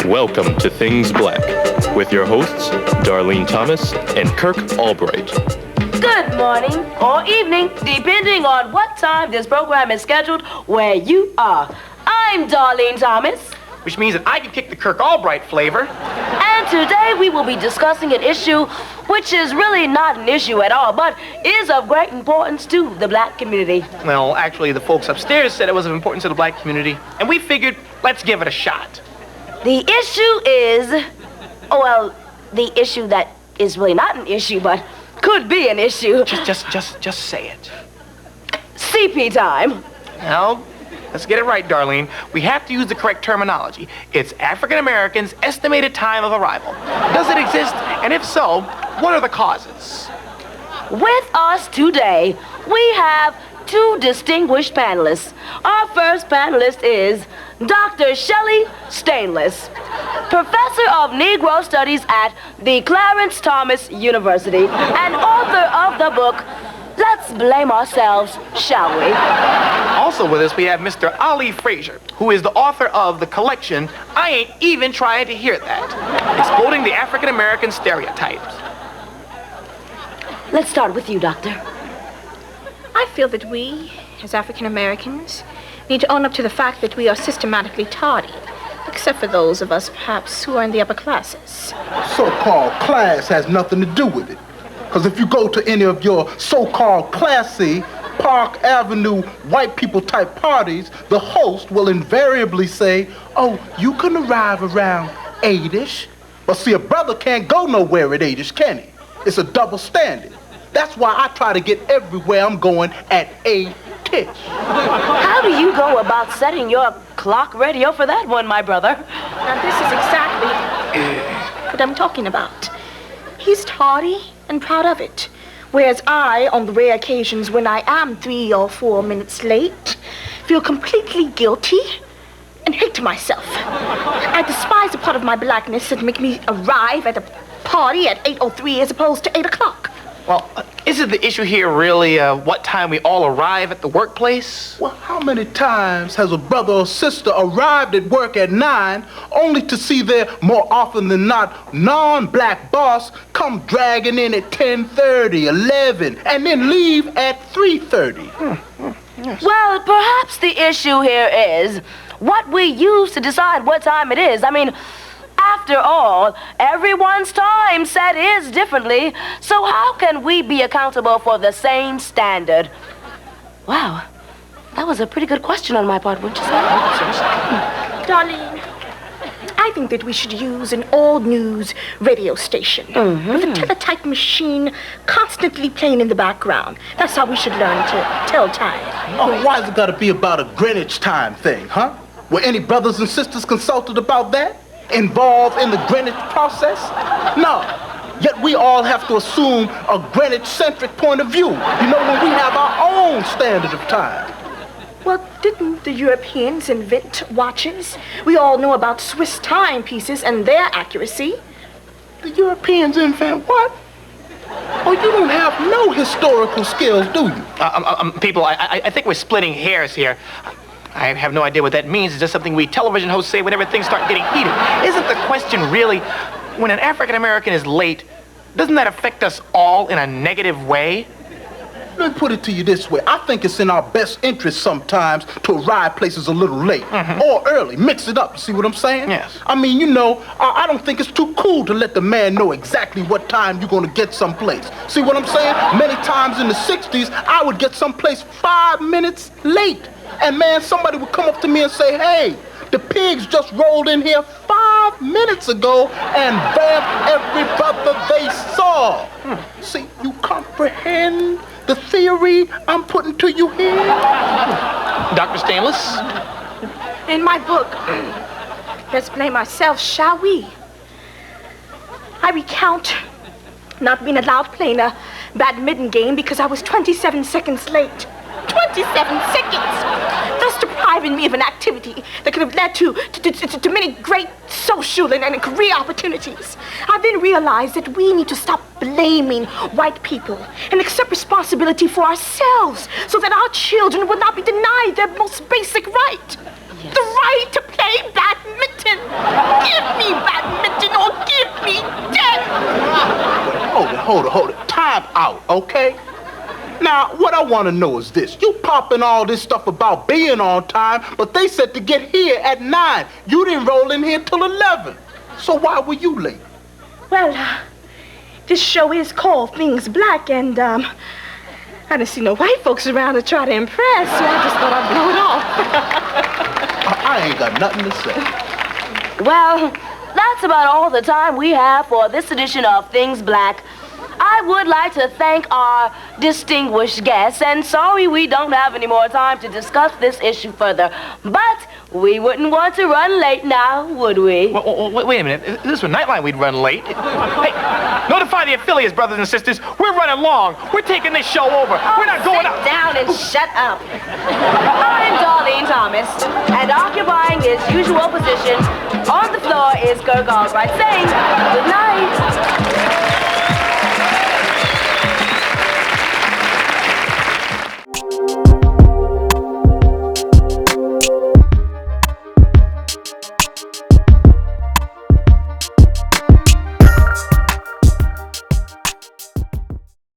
Welcome to Things Black, with your hosts, Darlene Thomas and Kirk Albright. Good morning or evening, depending on what time this program is scheduled where you are. I'm Darlene Thomas. Which means that I can kick the Kirk Albright flavor. And today we will be discussing an issue which is really not an issue at all, but is of great importance to the black community. Well, actually, the folks upstairs said it was of importance to the black community, and we figured, let's give it a shot. The issue is, the issue that is really not an issue, but could be an issue. Just say it. CP time. Now, let's get it right, Darlene. We have to use the correct terminology. It's African Americans' estimated time of arrival. Does it exist? And if so, what are the causes? With us today, we have two distinguished panelists. Our first panelist is Dr. Shelley Stainless, professor of Negro Studies at the Clarence Thomas University and author of the book, Let's Blame Ourselves, Shall We? Also with us, we have Mr. Ali Frazier, who is the author of the collection, I Ain't Even Trying to Hear That, Exploding the African American Stereotypes. Let's start with you, Doctor. I feel that we, as African Americans, need to own up to the fact that we are systematically tardy, except for those of us, perhaps, who are in the upper classes. So-called class has nothing to do with it. Because if you go to any of your so-called classy Park Avenue white people type parties, the host will invariably say, oh, you can arrive around 8-ish. But see, a brother can't go nowhere at 8-ish, can he? It's a double standard. That's why I try to get everywhere I'm going at 8-ish. How do you go about setting your clock radio for that one, my brother? Now, this is exactly what I'm talking about. He's tardy and proud of it. Whereas I, on the rare occasions when I am 3 or 4 minutes late, feel completely guilty and hate myself. I despise a part of my blackness that make me arrive at a party at 8:03 as opposed to 8 o'clock. Well, isn't the issue here really what time we all arrive at the workplace? Well, how many times has a brother or sister arrived at work at 9 only to see their, more often than not, non-black boss come dragging in at 10:30, 11, and then leave at 3:30? Yes. Well, perhaps the issue here is what we use to decide what time it is. I mean, after all, everyone's time set is differently, so how can we be accountable for the same standard? Wow, that was a pretty good question on my part, wouldn't you say? Darlene, I think that we should use an old news radio station with a teletype machine constantly playing in the background. That's how we should learn to tell time. Oh, why's it gotta be about a Greenwich time thing, huh? Were any brothers and sisters consulted about that? Involved in the Greenwich process? No. Yet we all have to assume a Greenwich-centric point of view. You know, when we have our own standard of time. Well, didn't the Europeans invent watches? We all know about Swiss timepieces and their accuracy. The Europeans invent what? Oh, you don't have no historical skills, do you? People, I think we're splitting hairs here. I have no idea what that means. It's just something we television hosts say whenever things start getting heated. Isn't the question really, when an African American is late, doesn't that affect us all in a negative way? Let me put it to you this way. I think it's in our best interest sometimes to arrive places a little late or early. Mix it up. See what I'm saying? Yes. I mean, you know, I don't think it's too cool to let the man know exactly what time you're going to get someplace. See what I'm saying? Many times in the 60s, I would get someplace 5 minutes late. And man, somebody would come up to me and say, hey, the pigs just rolled in here 5 minutes ago and vamped every brother they saw. See, you comprehend the theory I'm putting to you here? Dr. Stainless? In my book, Let's Blame Ourselves, Shall We? I recount not being allowed playing a badminton game because I was 27 seconds late. 27 seconds! Thus depriving me of an activity that could have led to many great social and career opportunities. I then realized that we need to stop blaming white people and accept responsibility for ourselves so that our children will not be denied their most basic right. Yes. The right to play badminton. Give me hold it. Time out, okay? Now, what I want to know is this. You popping all this stuff about being on time, but they said to get here at 9. You didn't roll in here till 11. So why were you late? Well, this show is called Things Black, and, I didn't see no white folks around to try to impress, so I just thought I'd blow it off. I ain't got nothing to say. Well, that's about all the time we have for this edition of Things Black. I would like to thank our distinguished guests, and sorry we don't have any more time to discuss this issue further, but we wouldn't want to run late now, would we? Wait a minute. If this were Nightline, we'd run late. Hey, notify the affiliates, brothers and sisters. We're running long. We're taking this show over. We're not going up. Sit down and shut up. I'm Darlene Thomas, and occupying his usual position on the floor is Kirk Albright saying good night.